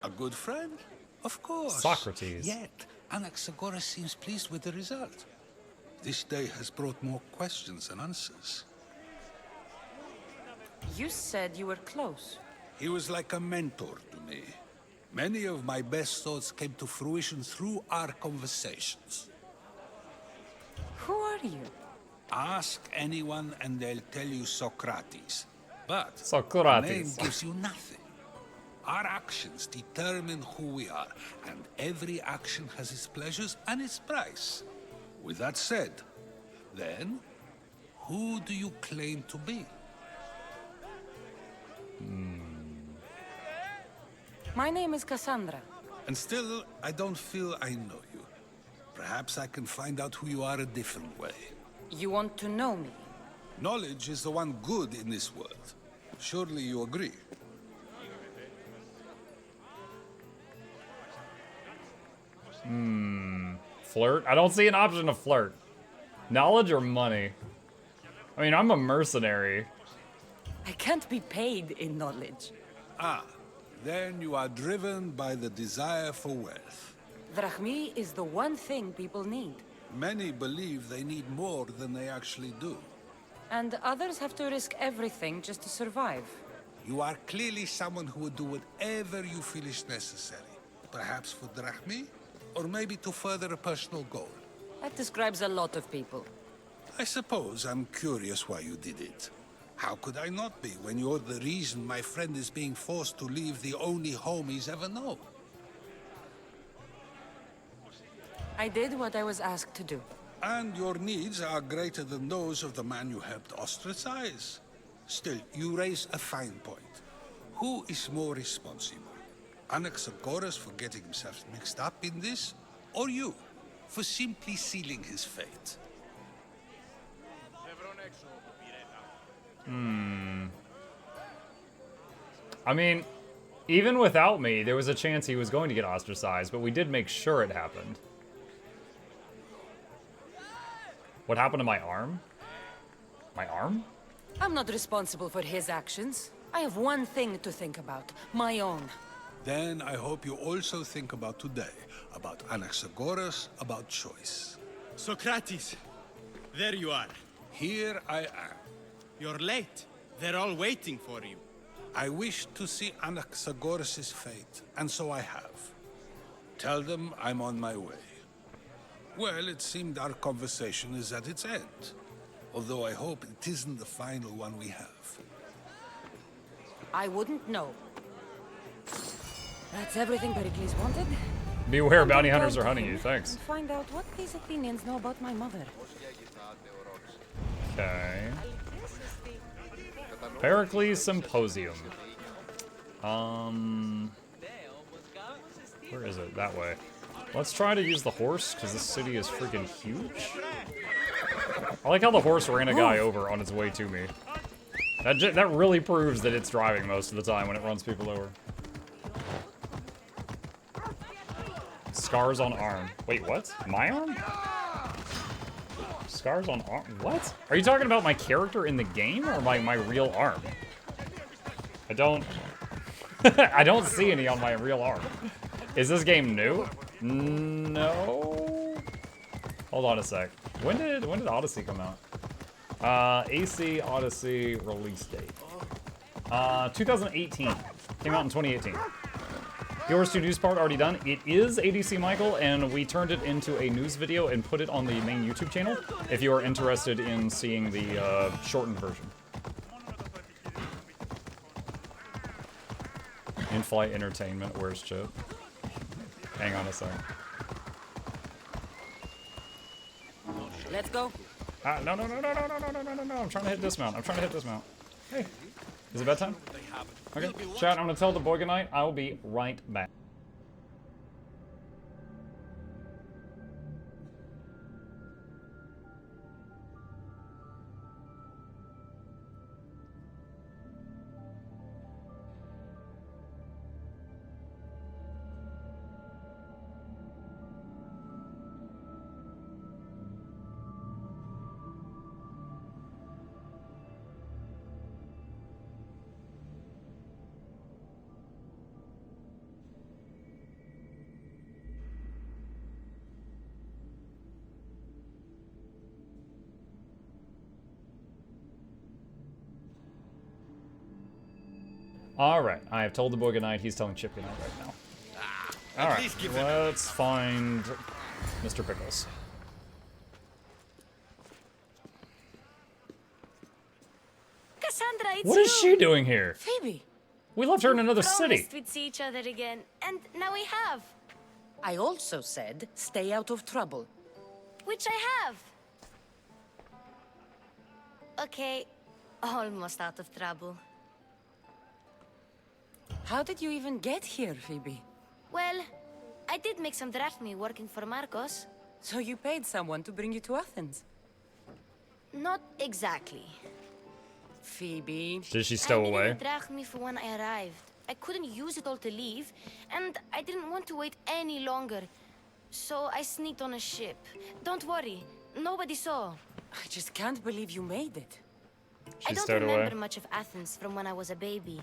A good friend? Of course. Socrates. Yet, Anaxagoras seems pleased with the result. This day has brought more questions than answers. You said you were close. He was like a mentor to me. Many of my best thoughts came to fruition through our conversations. Who are you? Ask anyone and they'll tell you Socrates. But Socrates. the name gives you nothing. Our actions determine who we are, and every action has its pleasures and its price. With that said, then, who do you claim to be? My name is Cassandra. And still, I don't feel I know you. Perhaps I can find out who you are a different way. You want to know me? Knowledge is the one good in this world. Surely you agree? Flirt? I don't see an option to flirt. Knowledge or money? I mean, I'm a mercenary. I can't be paid in knowledge. Ah, then you are driven by the desire for wealth. Drachmi is the one thing people need. Many believe they need more than they actually do. And others have to risk everything just to survive. You are clearly someone who would do whatever you feel is necessary. Perhaps for drachmi, or maybe to further a personal goal. That describes a lot of people. I suppose I'm curious why you did it. How could I not be when you're the reason my friend is being forced to leave the only home he's ever known? I did what I was asked to do. And your needs are greater than those of the man you helped ostracize. Still, you raise a fine point. Who is more responsible? Anaxagoras for getting himself mixed up in this? Or you, for simply sealing his fate? I mean, even without me, there was a chance he was going to get ostracized, but we did make sure it happened. What happened to my arm? My arm? I'm not responsible for his actions. I have one thing to think about, my own. Then I hope you also think about today, about Anaxagoras, about choice. Socrates, there you are. Here I am. You're late. They're all waiting for you. I wish to see Anaxagoras' fate, and so I have. Tell them I'm on my way. Well, it seemed our conversation is at its end. Although I hope it isn't the final one we have. I wouldn't know. That's everything Pericles wanted. Beware, bounty hunters are hunting you. Thanks. And find out what these Athenians know about my mother. Okay. Pericles Symposium. Where is it? That way. Let's try to use the horse, because this city is freaking huge. I like how the horse ran a guy over on its way to me. That really proves that it's driving most of the time when it runs people over. Scars on arm. Wait, what? My arm? Scars on arm? What? Are you talking about my character in the game or my real arm? I don't... I don't see any on my real arm. Is this game new? No. Hold on a sec. When did Odyssey come out? AC Odyssey release date. 2018. Came out in 2018. The Horse 2 news part already done. It is ADC Michael, and we turned it into a news video and put it on the main YouTube channel if you are interested in seeing the shortened version. In-flight entertainment, where's Chip? Hang on a second. Let's go. No, I'm trying to hit dismount. Hey, is it bedtime? Okay, chat, I'm gonna tell the boy goodnight. I'll be right back. Alright, I have told the boy goodnight. He's telling Chip goodnight right now. Alright, let's find Mr. Pickles. Cassandra, it's What is she doing here? Phoebe, We left her in another city. Promised we'd see each other again, and now we have. I also said stay out of trouble. Which I have. Okay, almost out of trouble. How did you even get here, Phoebe? Well, I did make some drachmi working for Marcos. So you paid someone to bring you to Athens? Not exactly. Phoebe. Did she stow I needed away? a drachmi for when I arrived. I couldn't use it all to leave, and I didn't want to wait any longer. So I sneaked on a ship. Don't worry, nobody saw. I just can't believe you made it. I She don't stowed remember away. much of Athens from when I was a baby.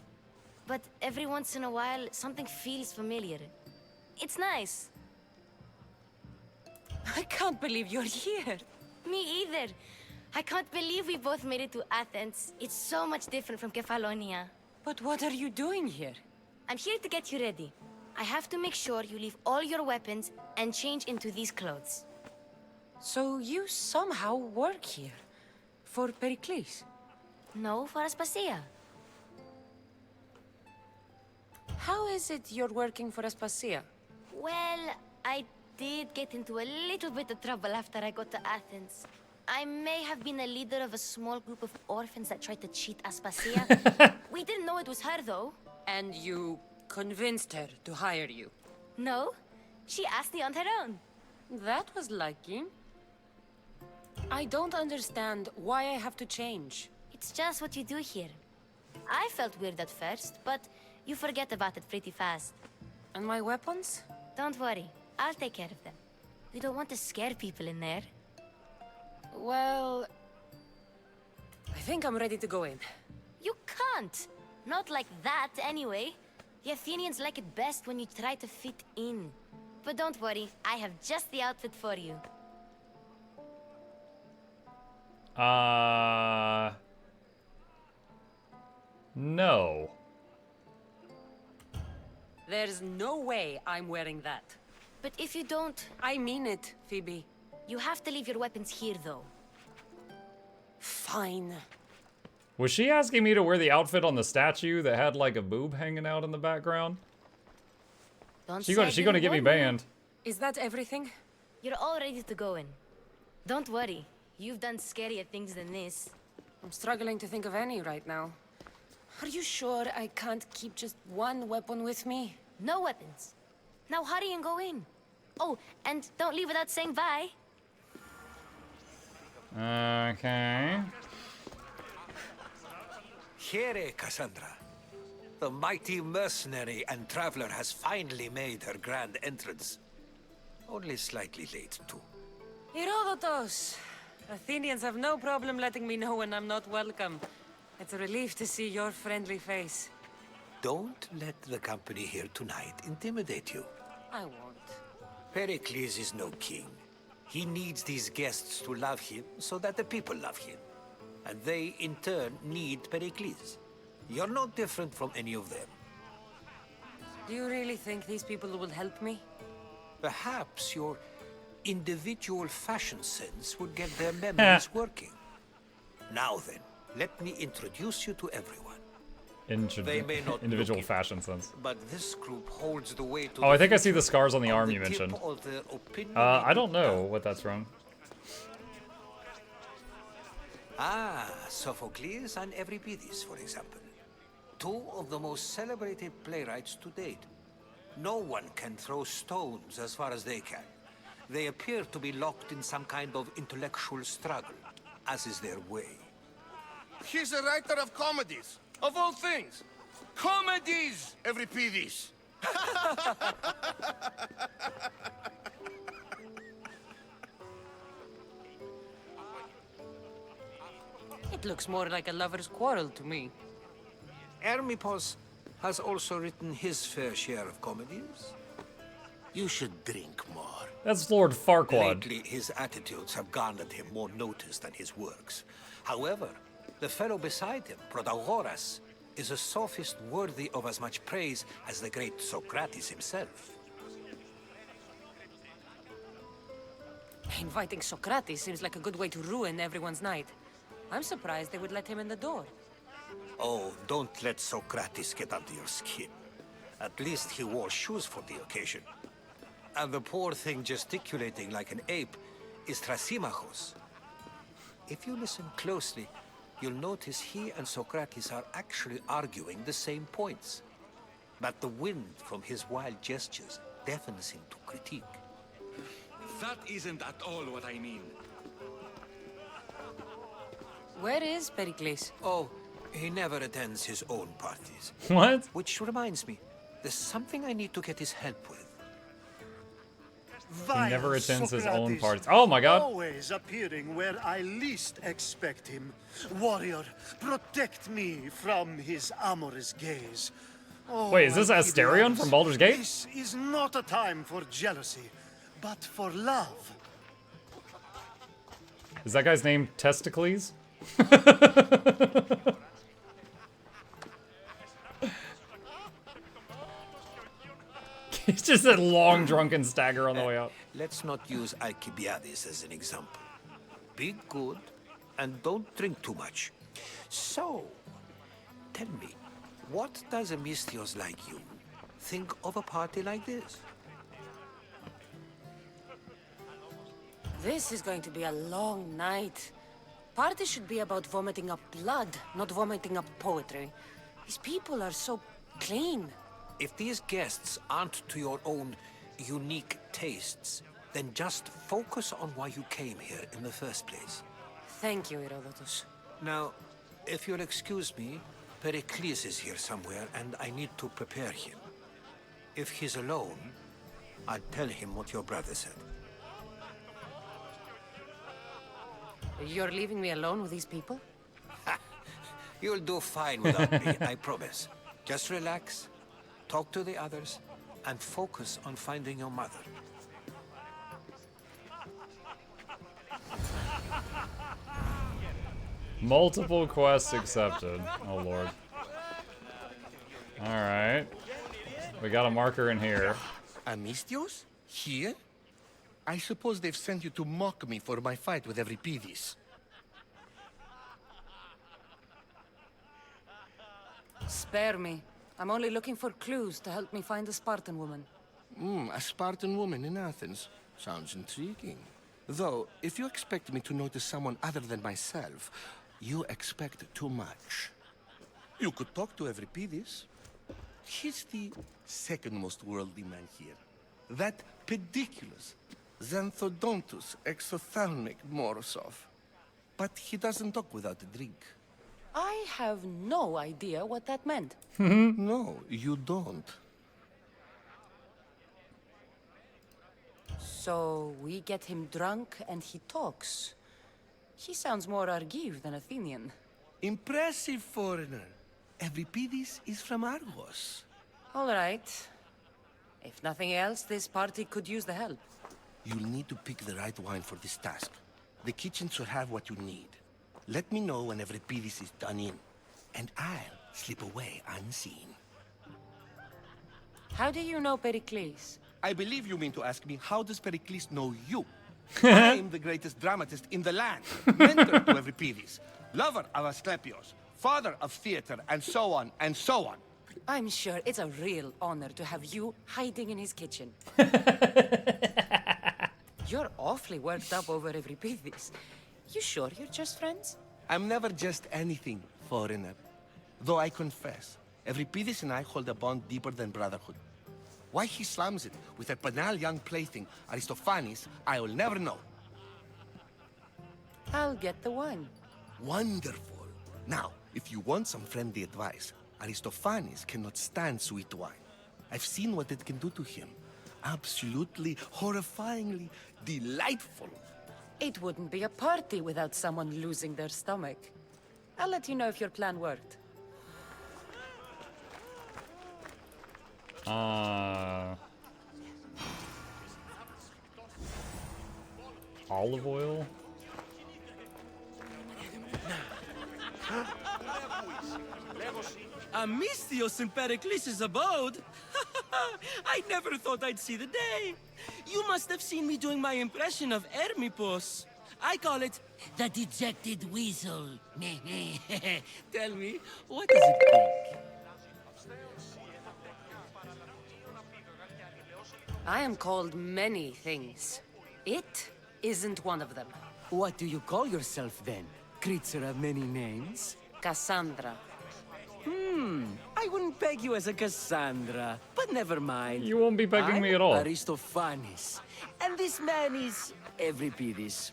But every once in a while, something feels familiar. It's nice. I can't believe you're here. Me either. I can't believe we both made it to Athens. It's so much different from Kefalonia. But what are you doing here? I'm here to get you ready. I have to make sure you leave all your weapons and change into these clothes. So you somehow work here? For Pericles? No, for Aspasia. How is it you're working for Aspasia? Well, I did get into a little bit of trouble after I got to Athens. I may have been a leader of a small group of orphans that tried to cheat Aspasia. We didn't know it was her, though. And you convinced her to hire you? No, she asked me on her own. That was lucky. I don't understand why I have to change. It's just what you do here. I felt weird at first, but you forget about it pretty fast. And my weapons? Don't worry, I'll take care of them. We don't want to scare people in there. Well, I think I'm ready to go in. You can't! Not like that, anyway. The Athenians like it best when you try to fit in. But don't worry, I have just the outfit for you. No. There's no way I'm wearing that. But if you don't, I mean it, Phoebe. you have to leave your weapons here, though. Fine. Was she asking me to wear the outfit on the statue that had like a boob hanging out in the background? Don't She say I gonna didn't get me warn you. banned. Is that everything? You're all ready to go in. Don't worry, you've done scarier things than this. I'm struggling to think of any right now. Are you sure I can't keep just one weapon with me? No weapons. Now hurry and go in. Oh, and don't leave without saying bye. Okay. Here, Cassandra. The mighty mercenary and traveler has finally made her grand entrance. Only slightly late, too. Herodotus! Athenians have no problem letting me know when I'm not welcome. It's a relief to see your friendly face. Don't let the company here tonight intimidate you. I won't. Pericles is no king. He needs these guests to love him so that the people love him. And they, in turn, need Pericles. You're no different from any of them. Do you really think these people will help me? Perhaps your individual fashion sense would get their memories working. Now then, let me introduce you to everyone. They may not Individual look it, fashion sense. But this group holds the way to Oh, the I think I see future the scars on the on arm the you tip mentioned. of their opinionated I don't know tongue. what that's from. Ah, Sophocles and Euripides, for example. Two of the most celebrated playwrights to date. No one can throw stones as far as they can. They appear to be locked in some kind of intellectual struggle, as is their way. He's a writer of comedies, of all things. Comedies, Euripides. It looks more like a lover's quarrel to me. Hermippos has also written his fair share of comedies. You should drink more. That's Lord Farquaad. Lately, his attitudes have garnered him more notice than his works. However, the fellow beside him, Protagoras, is a sophist worthy of as much praise as the great Socrates himself. Inviting Socrates seems like a good way to ruin everyone's night. I'm surprised they would let him in the door. Oh, don't let Socrates get under your skin. At least he wore shoes for the occasion. And the poor thing gesticulating like an ape is Thrasymachos. If you listen closely, you'll notice he and Socrates are actually arguing the same points. But the wind from his wild gestures deafens him to critique. That isn't at all what I mean. Where is Pericles? Oh, he never attends his own parties. What? Which reminds me, there's something I need to get his help with. He never attends his own Socrates, parties. Oh my god. Always appearing where I least expect him. Warrior, protect me from his amorous gaze. Oh, Wait, is this Asterion Alcibiades, from Baldur's Gate? This is not a time for jealousy, but for love. Is that guy's name Testicles? It's just a long drunken stagger on the way out. Let's not use Alcibiades as an example. Be good and don't drink too much. So, tell me, what does a Misthios like you think of a party like this? This is going to be a long night. Party should be about vomiting up blood, not vomiting up poetry. These people are so clean. If these guests aren't to your own unique tastes, then just focus on why you came here in the first place. Thank you, Herodotus. Now, if you'll excuse me, Pericles is here somewhere and I need to prepare him. If he's alone, I'll tell him what your brother said. You're leaving me alone with these people? You'll do fine without me, I promise. Just relax, talk to the others, and focus on finding your mother. Multiple quests accepted. Oh lord. Alright. We got a marker in here. Amistios? Here? I suppose they've sent you to mock me for my fight with Euripides. Spare me. I'm only looking for clues to help me find a Spartan woman. A Spartan woman in Athens. Sounds intriguing. Though, if you expect me to notice someone other than myself, you expect too much. You could talk to Euripides. He's the second most worldly man here. That pediculous, xanthodontus exophthalmic Morosov. But he doesn't talk without a drink. I have no idea what that meant. No, you don't. So we get him drunk and he talks. He sounds more Argive than Athenian. Impressive foreigner. Euripides is from Argos. All right. If nothing else, this party could use the help. You'll need to pick the right wine for this task. The kitchen should have what you need. Let me know when Euripides is done in, and I'll slip away unseen. How do you know Pericles? I believe you mean to ask me, how does Pericles know you? I'm the greatest dramatist in the land, mentor to Euripides, lover of Asclepios, father of theater, and so on, and so on. I'm sure it's a real honor to have you hiding in his kitchen. You're awfully worked up over Euripides. You sure you're just friends? I'm never just anything, foreigner. Though I confess, Euripides and I hold a bond deeper than brotherhood. Why he slams it with a banal young plaything, Aristophanes, I will never know. I'll get the wine. Wonderful. Now, if you want some friendly advice, Aristophanes cannot stand sweet wine. I've seen what it can do to him. Absolutely, horrifyingly delightful. It wouldn't be a party without someone losing their stomach. I'll let you know if your plan worked. Olive oil? Amistios in Pericles' abode? I never thought I'd see the day. You must have seen me doing my impression of Hermipos. I call it the dejected weasel. Tell me, what does it think? I am called many things. It isn't one of them. What do you call yourself then? Creature of many names? Cassandra. I wouldn't peg you as a Cassandra, but never mind. You won't be pegging me at all. Aristophanes. And this man is Euripides.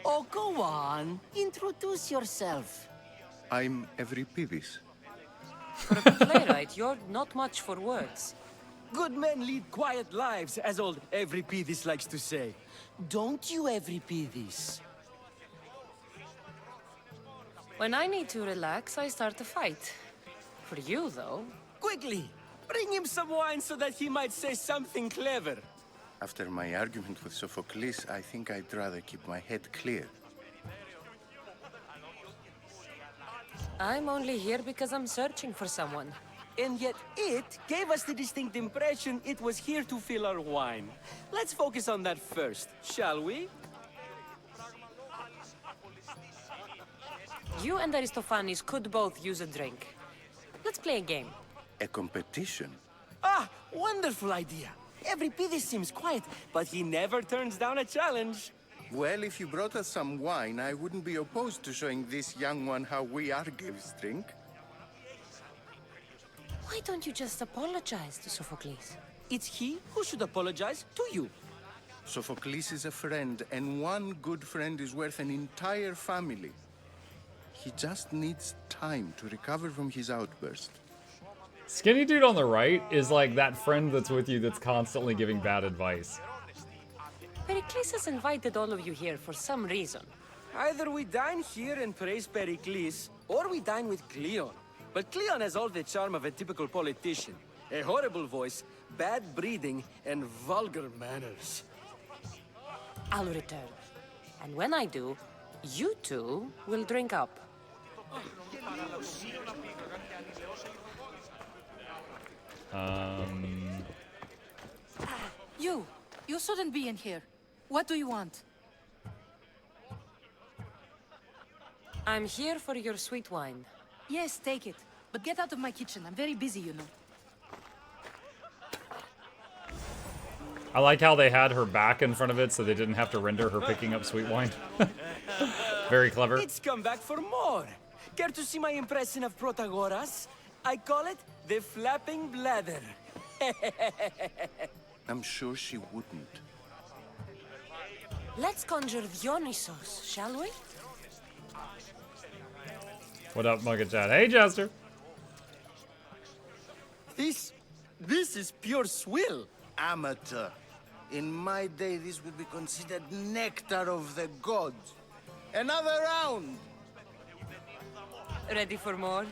Oh, go on. Introduce yourself. I'm Euripides. For a playwright, you're not much for words. Good men lead quiet lives, as old Euripides likes to say. Don't you, Euripides? When I need to relax, I start a fight. For you, though. Quickly, bring him some wine so that he might say something clever. After my argument with Sophocles, I think I'd rather keep my head clear. I'm only here because I'm searching for someone. And yet it gave us the distinct impression it was here to fill our wine. Let's focus on that first, shall we? You and Aristophanes could both use a drink. Let's play a game. A competition? Ah, wonderful idea. Euripides seems quiet, but he never turns down a challenge. Well, if you brought us some wine, I wouldn't be opposed to showing this young one how we Argives drink. Why don't you just apologize to Sophocles? It's he who should apologize to you. Sophocles is a friend, and one good friend is worth an entire family. He just needs time to recover from his outburst. Skinny dude on the right is like that friend that's with you that's constantly giving bad advice. Pericles has invited all of you here for some reason. Either we dine here and praise Pericles, or we dine with Cleon. But Cleon has all the charm of a typical politician. A horrible voice, bad breeding, and vulgar manners. I'll return. And when I do, you two will drink up. You shouldn't be in here. What do you want? I'm here for your sweet wine. Yes, take it. But get out of my kitchen. I'm very busy, you know. I like how they had her back in front of it so they didn't have to render her picking up sweet wine. Very clever. It's come back for more. Care to see my impression of Protagoras? I call it the flapping bladder. I'm sure she wouldn't. Let's conjure Dionysos, shall we? What up, Mugga Chat? Hey, Jester. This is pure swill. Amateur. In my day, this would be considered nectar of the gods. Another round! Ready for more?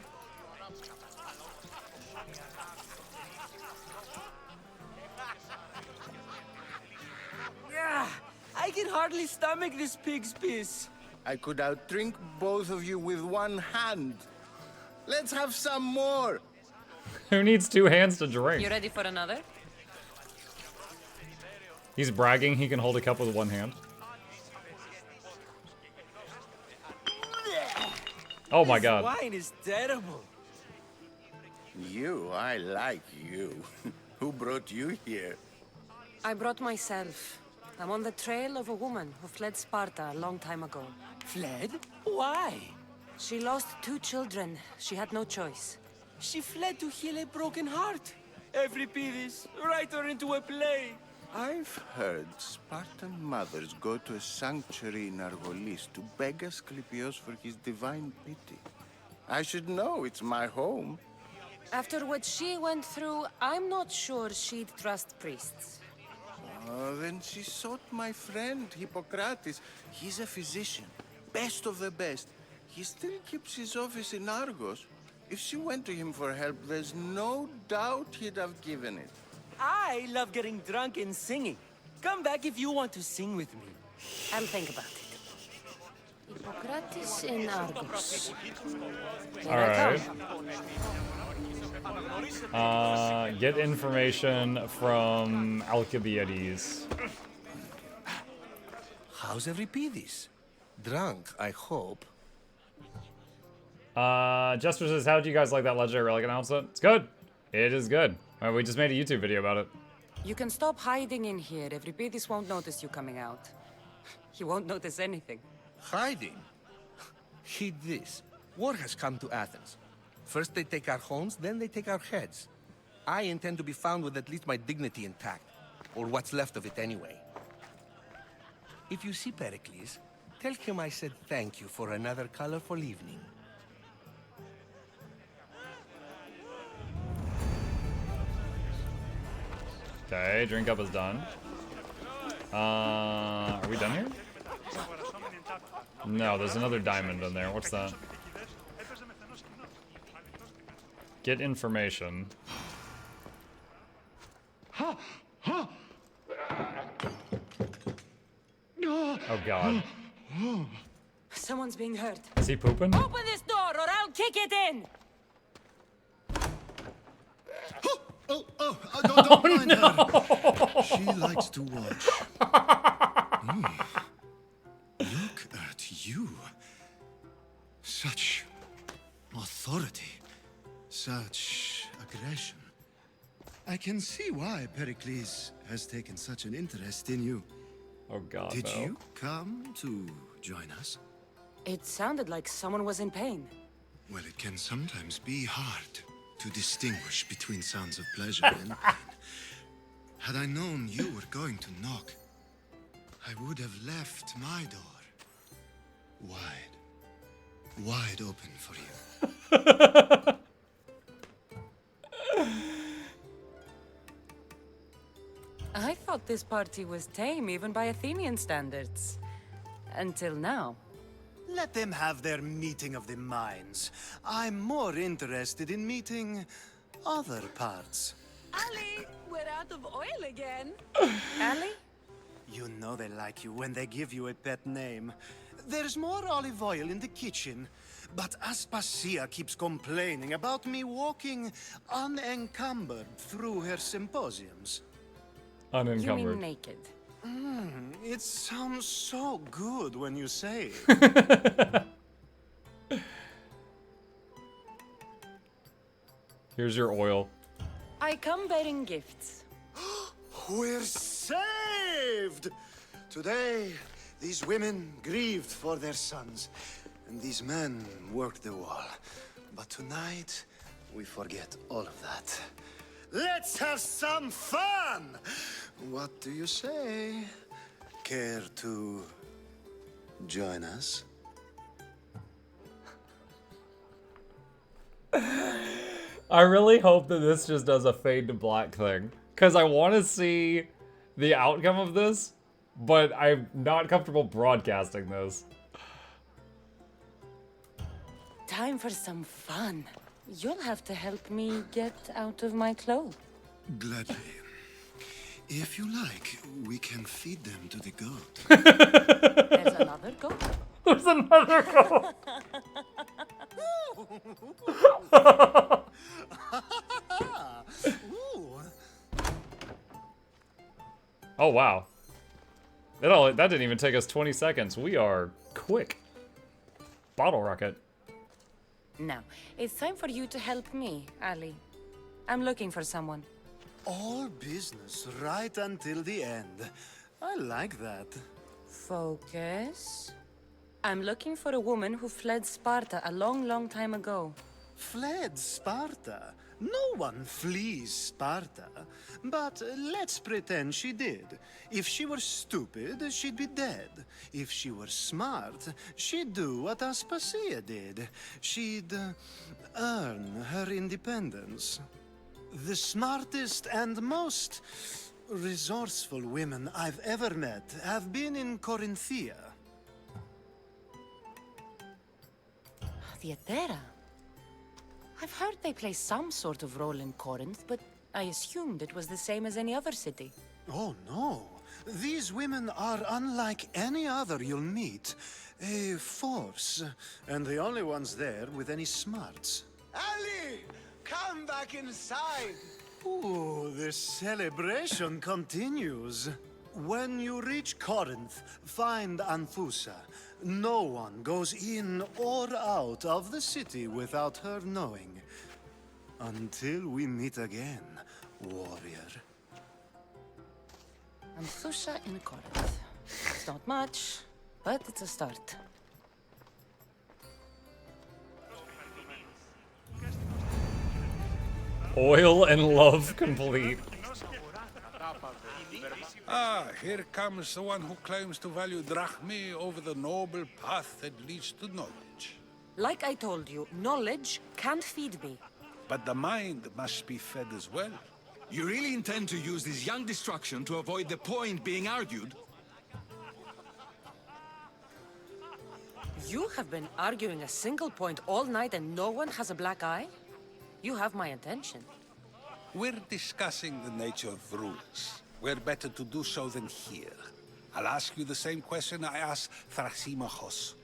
I can hardly stomach this pig's piss. I could outdrink both of you with one hand. Let's have some more! Who needs two hands to drink? You ready for another? He's bragging he can hold a cup with one hand. Oh my god. This wine is terrible. You, I like you. Who brought you here? I brought myself. I'm on the trail of a woman who fled Sparta a long time ago. Fled? Why? She lost 2 children. She had no choice. She fled to heal a broken heart. Euripides, write her into a play. I've heard Spartan mothers go to a sanctuary in Argolis to beg Asclepios for his divine pity. I should know, it's my home. After what she went through, I'm not sure she'd trust priests. Then she sought my friend, Hippocrates. He's a physician, best of the best. He still keeps his office in Argos. If she went to him for help, there's no doubt he'd have given it. I love getting drunk and singing. Come back if you want to sing with me. I'll think about it. Hippocrates in Argos. Alright. Get information from Alcibiades. How's Euripides? Drunk, I hope. Jester says, how do you guys like that legendary relic announcement? It's good. It is good. We just made a YouTube video about it. You can stop hiding in here. Euripides won't notice you coming out. He won't notice anything. Hiding? Heed this. War has come to Athens. First they take our homes, then they take our heads. I intend to be found with at least my dignity intact. Or what's left of it anyway. If you see Pericles, tell him I said thank you for another colorful evening. Okay, drink up is done. Are we done here? No, there's another diamond in there. What's that? Get information. Oh god. Someone's being hurt. Is he pooping? Open this door or I'll kick it in! Don't mind her. She likes to watch. Look at you. Such authority. Such aggression. I can see why Pericles has taken such an interest in you. Oh god, Did no. you come to join us? It sounded like someone was in pain. Well, it can sometimes be hard to distinguish between sounds of pleasure and pain. Had I known you were going to knock, I would have left my door wide open for you. I thought this party was tame, even by Athenian standards. Until now. Let them have their meeting of the minds. I'm more interested in meeting other parts. Ali, we're out of oil again. Ali? You know they like you when they give you a pet name. There's more olive oil in the kitchen, but Aspasia keeps complaining about me walking unencumbered through her symposiums. You Unencumbered. mean naked? It sounds so good when you say it. Here's your oil. I come bearing gifts. We're saved! Today, these women grieved for their sons, and these men worked the wall. But tonight, we forget all of that. Let's have some fun! What do you say? Care to join us? I really hope that this just does a fade to black thing. Because I want to see the outcome of this, but I'm not comfortable broadcasting this. Time for some fun. You'll have to help me get out of my clothes. Gladly. If you like, we can feed them to the goat. There's another goat? There's another goat! Oh, wow. That didn't even take us 20 seconds. We are quick. Bottle rocket. Now, it's time for you to help me, Ali. I'm looking for someone. All business right until the end. I like that. Focus. I'm looking for a woman who fled Sparta a long, long time ago. Fled Sparta? No one flees Sparta. But let's pretend she did. If she were stupid, she'd be dead. If she were smart, she'd do what Aspasia did. She'd earn her independence. The smartest and most resourceful women I've ever met have been in Corinthia. Theatera. I've heard they play some sort of role in Corinth, but I assumed it was the same as any other city. Oh, no. These women are unlike any other you'll meet. A force, and the only ones there with any smarts. Ali! Come back inside! Ooh, the celebration continues. When you reach Corinth, find Anfusa. No one goes in or out of the city without her knowing. Until we meet again, warrior. Anfusa in Corinth. It's not much, but it's a start. Oil and love complete. Ah, here comes the one who claims to value drachmae over the noble path that leads to knowledge. Like I told you, knowledge can't feed me. But the mind must be fed as well. You really intend to use this young destruction to avoid the point being argued? You have been arguing a single point all night and no one has a black eye? You have my attention. We're discussing the nature of rulers. Where better to do so than here? I'll ask you the same question I asked Thrasimachos.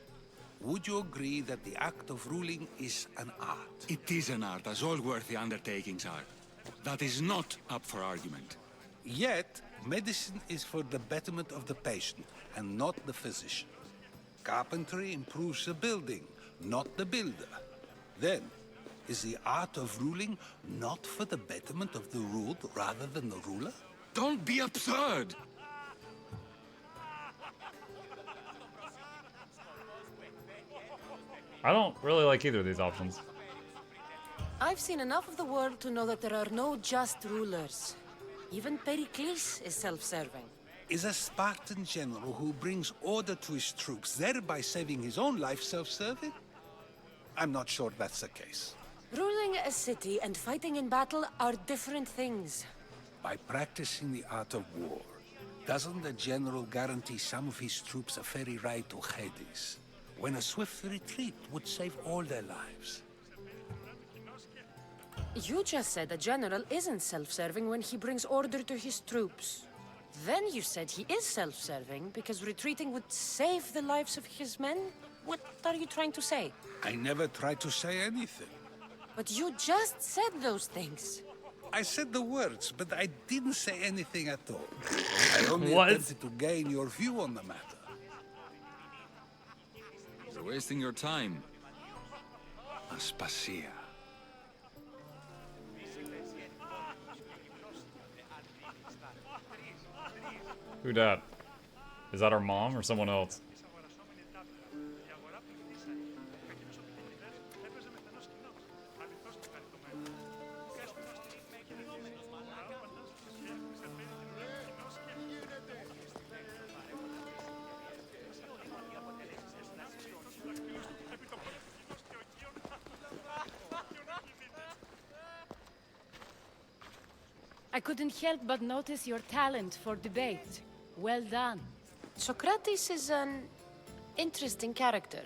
Would you agree that the act of ruling is an art? It is an art, as all worthy undertakings are. That is not up for argument. Yet, medicine is for the betterment of the patient, and not the physician. Carpentry improves the building, not the builder. Then, is the art of ruling not for the betterment of the ruled rather than the ruler? Don't be absurd! I don't really like either of these options. I've seen enough of the world to know that there are no just rulers. Even Pericles is self-serving. Is a Spartan general who brings order to his troops, thereby saving his own life, self-serving? I'm not sure that's the case. Ruling a city and fighting in battle are different things. By practicing the art of war, doesn't the general guarantee some of his troops a ferry ride to Hades, when a swift retreat would save all their lives? You just said a general isn't self-serving when he brings order to his troops. Then you said he is self-serving because retreating would save the lives of his men? What are you trying to say? I never tried to say anything. But you just said those things. I said the words, but I didn't say anything at all. I only What? attempted to gain your view on the matter. You're wasting your time. Aspasia. Who dat? Is that our mom or someone else? I couldn't help but notice your talent for debate. Well done. Socrates is an interesting character.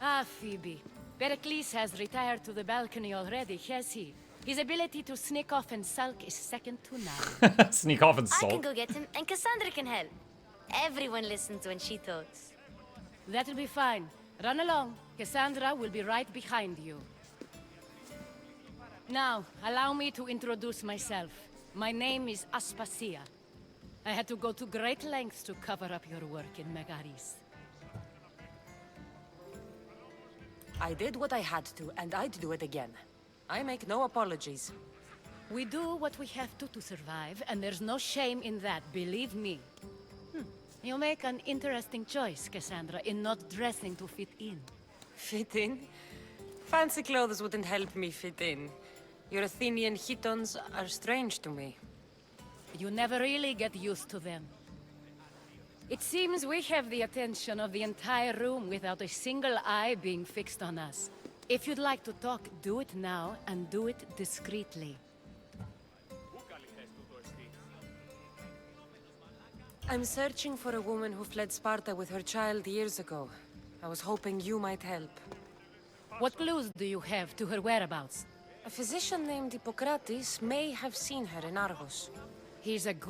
Ah, Phoebe. Pericles has retired to the balcony already, has he? His ability to sneak off and sulk is second to none. Sneak off and I can sulk. go get him, and Cassandra can help. Everyone listens when she talks. That'll be fine. Run along. Cassandra will be right behind you. Now, allow me to introduce myself. My name is Aspasia. I had to go to great lengths to cover up your work in Megaris. I did what I had to, and I'd do it again. I make no apologies. We do what we have to survive, and there's no shame in that, believe me. You make an interesting choice, Cassandra, in not dressing to fit in. Fit in? Fancy clothes wouldn't help me fit in. Your Athenian chitons are strange to me. You never really get used to them. It seems we have the attention of the entire room without a single eye being fixed on us. If you'd like to talk, do it now, and do it discreetly. I'm searching for a woman who fled Sparta with her child years ago. I was hoping you might help. What clues do you have to her whereabouts? A physician named Hippocrates may have seen her in Argos. He's a good